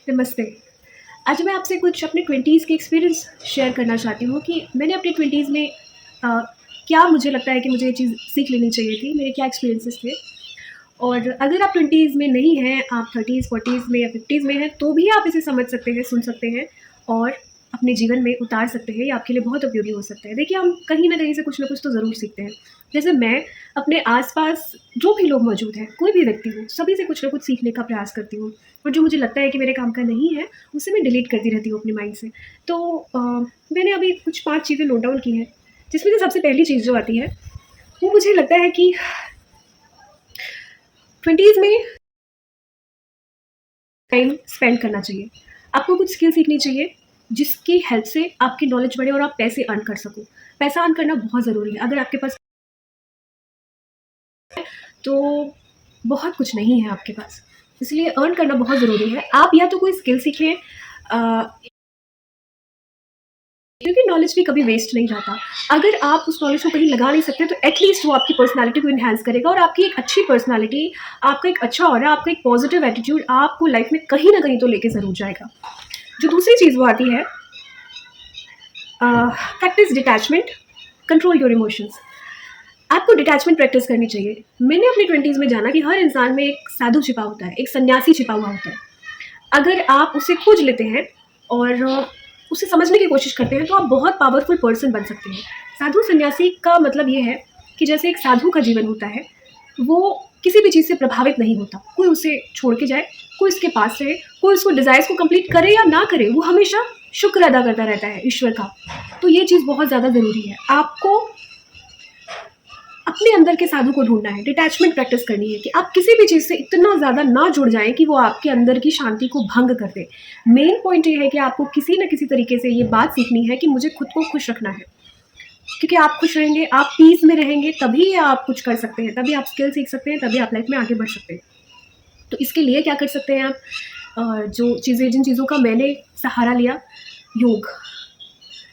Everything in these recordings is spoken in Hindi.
नमस्ते। आज मैं आपसे कुछ अपने 20s के एक्सपीरियंस शेयर करना चाहती हूँ कि मैंने अपनी 20s में अ, क्या मुझे लगता है कि मुझे ये चीज़ सीख लेनी चाहिए थी, मेरे क्या एक्सपीरियंसेस थे। और अगर आप 20s में नहीं हैं, आप 30s, 40s में या 50s में हैं, तो भी आप इसे समझ सकते हैं, सुन सकते हैं और अपने जीवन में उतार सकते हैं। ये आपके लिए बहुत उपयोगी हो सकता है। देखिए, हम कहीं न कहीं से कुछ न कुछ तो ज़रूर सीखते हैं। जैसे मैं अपने आस-पास जो भी लोग मौजूद हैं, कोई भी व्यक्ति हो, सभी से कुछ न कुछ सीखने का प्रयास करती हूँ और जो मुझे लगता है कि मेरे काम का नहीं है, उसे मैं डिलीट करती रहती हूँ अपने माइंड से। तो मैंने अभी कुछ 5 चीज़ें नोट डाउन की हैं, जिसमें से सबसे पहली चीज़ जो आती है, वो मुझे लगता है कि 20s में टाइम स्पेंड करना चाहिए। आपको कुछ स्किल सीखनी चाहिए, जिसकी हेल्प से आपकी नॉलेज बढ़े और आप पैसे अर्न कर सको। पैसा अर्न करना बहुत ज़रूरी है। अगर आपके पास तो बहुत कुछ नहीं है आपके पास, इसलिए अर्न करना बहुत ज़रूरी है। आप या तो कोई स्किल सीखें क्योंकि नॉलेज भी कभी वेस्ट नहीं जाता। अगर आप उस नॉलेज को कहीं लगा नहीं सकते, तो एटलीस्ट वो आपकी पर्सनैलिटी को एनहांस करेगा और आपकी एक अच्छी पर्सनैलिटी, आपका एक अच्छा ऑरा, आपका एक पॉजिटिव एटीट्यूड आपको लाइफ में कहीं न कहीं तो लेके ज़रूर जाएगा। जो दूसरी चीज़ वो आती है, practice detachment, control your emotions. आपको डिटैचमेंट प्रैक्टिस करनी चाहिए। मैंने अपनी 20s में जाना कि हर इंसान में एक साधु छिपा होता है, एक सन्यासी छिपा हुआ होता है। अगर आप उसे खोज लेते हैं और उसे समझने की कोशिश करते हैं, तो आप बहुत पावरफुल पर्सन बन सकते हैं। साधु सन्यासी का मतलब ये है कि जैसे एक साधु का जीवन होता है, वो किसी भी चीज़ से प्रभावित नहीं होता। कोई उसे छोड़ के जाए, कोई उसके पास रहे, कोई उसको डिज़ायर्स को कंप्लीट करे या ना करे, वो हमेशा शुक्र अदा करता रहता है ईश्वर का। तो ये चीज़ बहुत ज़्यादा ज़रूरी है। आपको अपने अंदर के साधु को ढूँढना है, डिटैचमेंट प्रैक्टिस करनी है कि आप किसी भी चीज़ से इतना ज़्यादा ना जुड़ जाएँ कि वो आपके अंदर की शांति को भंग कर दे। मेन पॉइंट ये है कि आपको किसी न किसी तरीके से ये बात सीखनी है कि मुझे खुद को खुश रखना है। क्योंकि आप खुश रहेंगे, आप पीस में रहेंगे, तभी आप कुछ कर सकते हैं, तभी आप स्किल सीख सकते हैं, तभी आप लाइफ में आगे बढ़ सकते हैं। तो इसके लिए क्या कर सकते हैं आप? जिन चीज़ों का मैंने सहारा लिया, योग,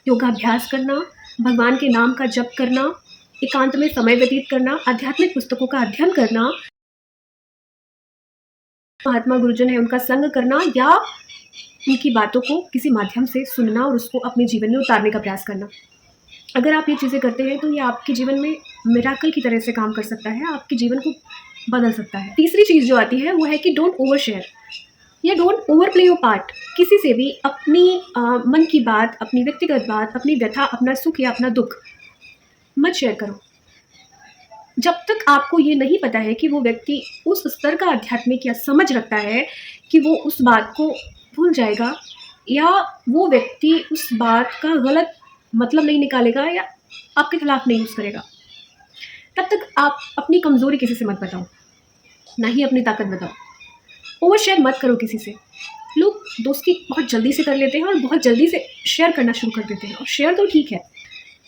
योगाभ्यास करना, भगवान के नाम का जप करना, एकांत में समय व्यतीत करना, आध्यात्मिक पुस्तकों का अध्ययन करना, महात्मा गुरुजन है उनका संग करना या उनकी बातों को किसी माध्यम से सुनना और उसको अपने जीवन में उतारने का प्रयास करना। अगर आप ये चीज़ें करते हैं, तो ये आपके जीवन में मिरेकल की तरह से काम कर सकता है, आपके जीवन को बदल सकता है। तीसरी चीज़ जो आती है, वो है कि डोंट ओवर शेयर या don't over play your part. किसी से भी अपनी मन की बात, अपनी व्यक्तिगत बात, अपनी व्यथा, अपना सुख या अपना दुःख मत शेयर करो। जब तक आपको ये नहीं पता है कि वो व्यक्ति उस स्तर का आध्यात्मिक या समझ रखता है कि वो उस बात को भूल जाएगा या वो व्यक्ति उस बात का गलत मतलब नहीं निकालेगा या आपके खिलाफ नहीं यूज़ करेगा, तब तक आप अपनी कमज़ोरी किसी से मत बताओ, ना ही अपनी ताकत बताओ। ओवर शेयर मत करो किसी से। लोग दोस्ती बहुत जल्दी से कर लेते हैं और बहुत जल्दी से शेयर करना शुरू कर देते हैं, और शेयर तो ठीक है,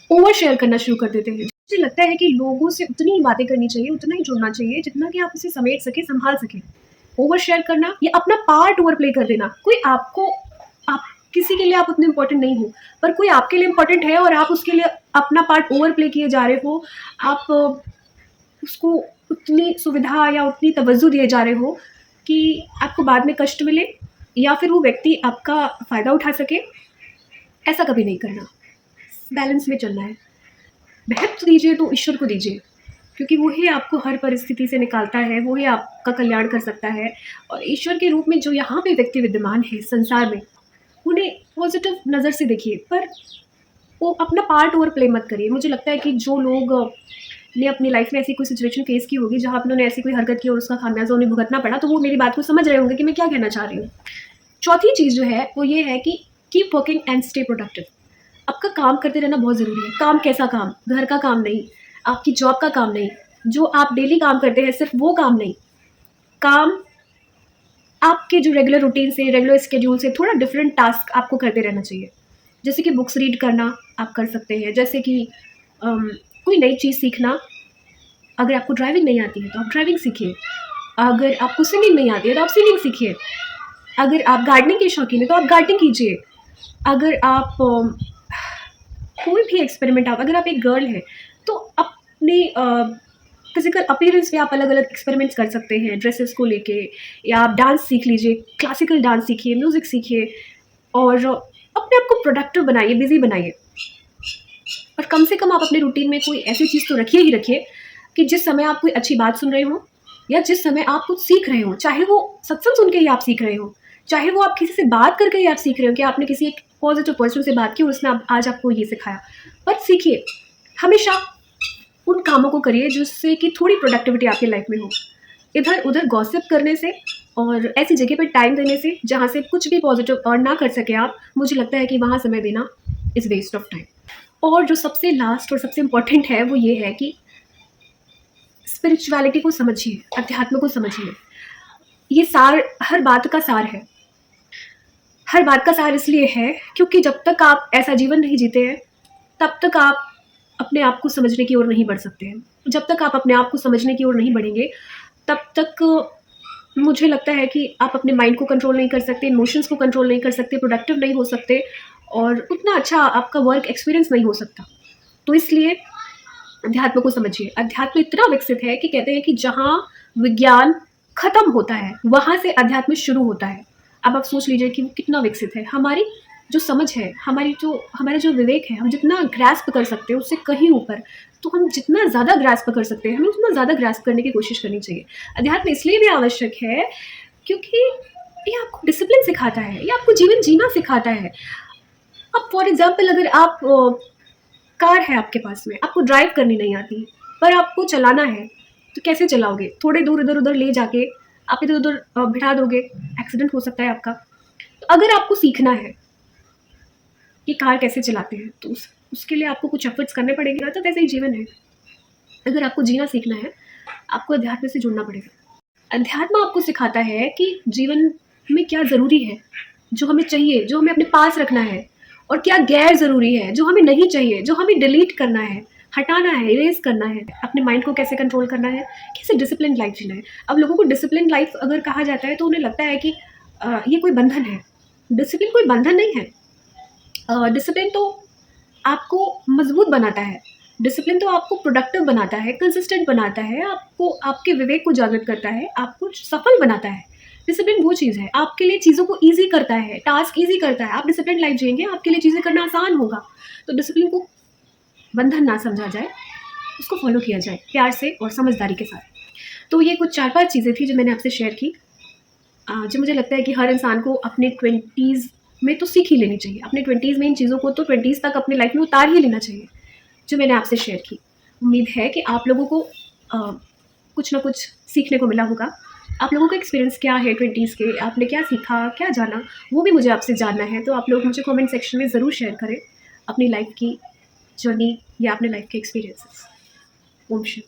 ओवर शेयर करना शुरू कर देते हैं। मुझे लगता है कि लोगों से उतनी ही बातें करनी चाहिए, उतना ही जुड़ना चाहिए, जितना कि आप उसे समेट सकें, सँभाल सकें। ओवर शेयर करना या अपना पार्ट ओवर प्ले कर देना, कोई आपको आप किसी के लिए आप उतने इम्पोर्टेंट नहीं हो, पर कोई आपके लिए इम्पोर्टेंट है और आप उसके लिए अपना पार्ट ओवर प्ले किए जा रहे हो, आप उसको उतनी सुविधा या उतनी तवज्जो दिए जा रहे हो कि आपको बाद में कष्ट मिले या फिर वो व्यक्ति आपका फ़ायदा उठा सके, ऐसा कभी नहीं करना। बैलेंस में चलना है। महत्व दीजिए तो ईश्वर को दीजिए, क्योंकि वो ही आपको हर परिस्थिति से निकालता है, वो ही आपका कल्याण कर सकता है। और ईश्वर के रूप में जो यहाँ पे व्यक्ति विद्यमान है संसार में, उन्हें पॉज़िटिव नज़र से देखिए, पर वो अपना पार्ट ओवर प्ले मत करिए। मुझे लगता है कि जो लोग ने अपनी लाइफ़ में ऐसी कोई सिचुएशन फ़ेस की होगी, जहाँ पे उन्होंने ऐसी कोई हरकत की और उसका खामियाज़ा उन्हें भुगतना पड़ा, तो वो मेरी बात को समझ रहे होंगे कि मैं क्या कहना चाह रही हूँ। चौथी चीज़ जो है, वो ये है कि keep working and stay productive. आपका काम करते रहना बहुत ज़रूरी है। काम कैसा काम? घर का काम नहीं, आपकी जॉब का काम नहीं, जो आप डेली काम करते हैं सिर्फ़ वो काम नहीं। काम आपके जो रेगुलर रूटीन से, रेगुलर स्केड्यूल से थोड़ा डिफरेंट टास्क आपको करते रहना चाहिए। जैसे कि बुक्स रीड करना आप कर सकते हैं, जैसे कि कोई नई चीज़ सीखना। अगर आपको ड्राइविंग नहीं आती है, तो आप ड्राइविंग सीखिए। अगर आपको सिंगिंग नहीं आती है, तो आप सिंगिंग सीखिए। अगर आप गार्डनिंग के शौकीन हैं, तो आप गार्डनिंग कीजिए। अगर आप कोई भी एक्सपेरिमेंट, आप अगर आप एक गर्ल हैं, तो अपने फिजिकल अपीयरेंस पे आप अलग अलग एक्सपेरिमेंट्स कर सकते हैं, ड्रेसेस को लेके, या आप डांस सीख लीजिए, क्लासिकल डांस सीखिए, म्यूज़िक सीखिए, और अपने आप को प्रोडक्टिव बनाइए, बिजी बनाइए। और कम से कम आप अपने रूटीन में कोई ऐसी चीज़ तो रखिए ही रखिए कि जिस समय आप कोई अच्छी बात सुन रहे हो, या जिस समय आप कुछ सीख रहे हो, चाहे वो सत्संग सुन के ही आप सीख रहे हो, चाहे वो आप किसी से बात करके ही आप सीख रहे हो, कि आपने किसी एक पॉजिटिव पर्सन से बात की और उसने आज आपको ये सिखाया। पर सीखिए, हमेशा उन कामों को करिए जिससे कि थोड़ी प्रोडक्टिविटी आपकी लाइफ में हो। इधर उधर गॉसिप करने से और ऐसी जगह पर टाइम देने से जहाँ से कुछ भी पॉजिटिव अर्न ना कर सके आप, मुझे लगता है कि वहाँ समय देना इज़ वेस्ट ऑफ टाइम। और जो सबसे लास्ट और सबसे इम्पोर्टेंट है वो ये है कि स्पिरिचुअलिटी को समझिए, अध्यात्म को समझिए। ये सार, हर बात का सार है। हर बात का सार इसलिए है क्योंकि जब तक आप ऐसा जीवन नहीं जीते हैं, तब तक आप अपने आप को समझने की ओर नहीं बढ़ सकते हैं। जब तक आप अपने आप को समझने की ओर नहीं बढ़ेंगे, तब तक मुझे लगता है कि आप अपने माइंड को कंट्रोल नहीं कर सकते, इमोशंस को कंट्रोल नहीं कर सकते, प्रोडक्टिव नहीं हो सकते, और उतना अच्छा आपका वर्क एक्सपीरियंस नहीं हो सकता। तो इसलिए अध्यात्म को समझिए। अध्यात्म इतना विकसित है कि कहते हैं कि जहाँ विज्ञान खत्म होता है, वहाँ से अध्यात्म शुरू होता है। अब आप सोच लीजिए कि वो कितना विकसित है। हमारी जो समझ है, हमारा जो विवेक है, हम जितना ग्रैस्प कर सकते हैं उससे कहीं ऊपर, तो हम जितना ज़्यादा ग्रैस्प कर सकते हैं, हमें उतना ज़्यादा ग्रैस्प करने की कोशिश करनी चाहिए। अध्यात्म इसलिए भी आवश्यक है क्योंकि ये आपको डिसिप्लिन सिखाता है, ये आपको जीवन जीना सिखाता है। अब फॉर एग्जाम्पल, अगर आप कार है आपके पास में, आपको ड्राइव करनी नहीं आती, पर आपको चलाना है, तो कैसे चलाओगे? थोड़े दूर इधर उधर ले जाके आप इधर उधर बिठा दोगे, एक्सीडेंट हो सकता है आपका। तो अगर आपको सीखना है कि कार कैसे चलाते हैं, तो उसके लिए आपको कुछ एफर्ट्स करने पड़ेंगे ना। तो वैसे ही जीवन है, अगर आपको जीना सीखना है, आपको अध्यात्म से जुड़ना पड़ेगा। अध्यात्म आपको सिखाता है कि जीवन में क्या ज़रूरी है, जो हमें चाहिए, जो हमें अपने पास रखना है, और क्या गैर ज़रूरी है, जो हमें नहीं चाहिए, जो हमें डिलीट करना है, हटाना है, इरेज़ करना है। अपने माइंड को कैसे कंट्रोल करना है, कैसे डिसिप्लिन लाइफ जीना है। अब लोगों को डिसिप्लिन लाइफ अगर कहा जाता है तो उन्हें लगता है कि ये कोई बंधन है। डिसिप्लिन कोई बंधन नहीं है। डिसिप्लिन तो आपको मजबूत बनाता है, डिसिप्लिन तो आपको प्रोडक्टिव बनाता है, कंसिस्टेंट बनाता है, आपको आपके विवेक को जागृत करता है, आपको सफल बनाता है। डिसिप्लिन वो चीज़ है, आपके लिए चीज़ों को ईजी करता है, टास्क ईजी करता है। आप डिसिप्लिन लाइफ जिएंगे, आपके लिए चीज़ें करना आसान होगा। तो डिसिप्लिन को बंधन ना समझा जाए, उसको फॉलो किया जाए प्यार से और समझदारी के साथ। तो ये कुछ 4-5 चीज़ें थी जो मैंने आपसे शेयर की, जो मुझे लगता है कि हर इंसान को अपने 20s में तो सीख ही लेनी चाहिए। अपने 20s में इन चीज़ों को तो 20s तक अपनी लाइफ में उतार ही लेना चाहिए, जो मैंने आपसे शेयर की। उम्मीद है कि आप लोगों को कुछ ना कुछ सीखने को मिला होगा। आप लोगों का एक्सपीरियंस क्या है 20s के, आपने क्या सीखा, क्या जाना, वो भी मुझे आपसे जानना है। तो आप लोग मुझे कमेंट सेक्शन में ज़रूर शेयर करें अपनी लाइफ की जर्नी या अपने लाइफ के एक्सपीरियंसेस। ओम शिव।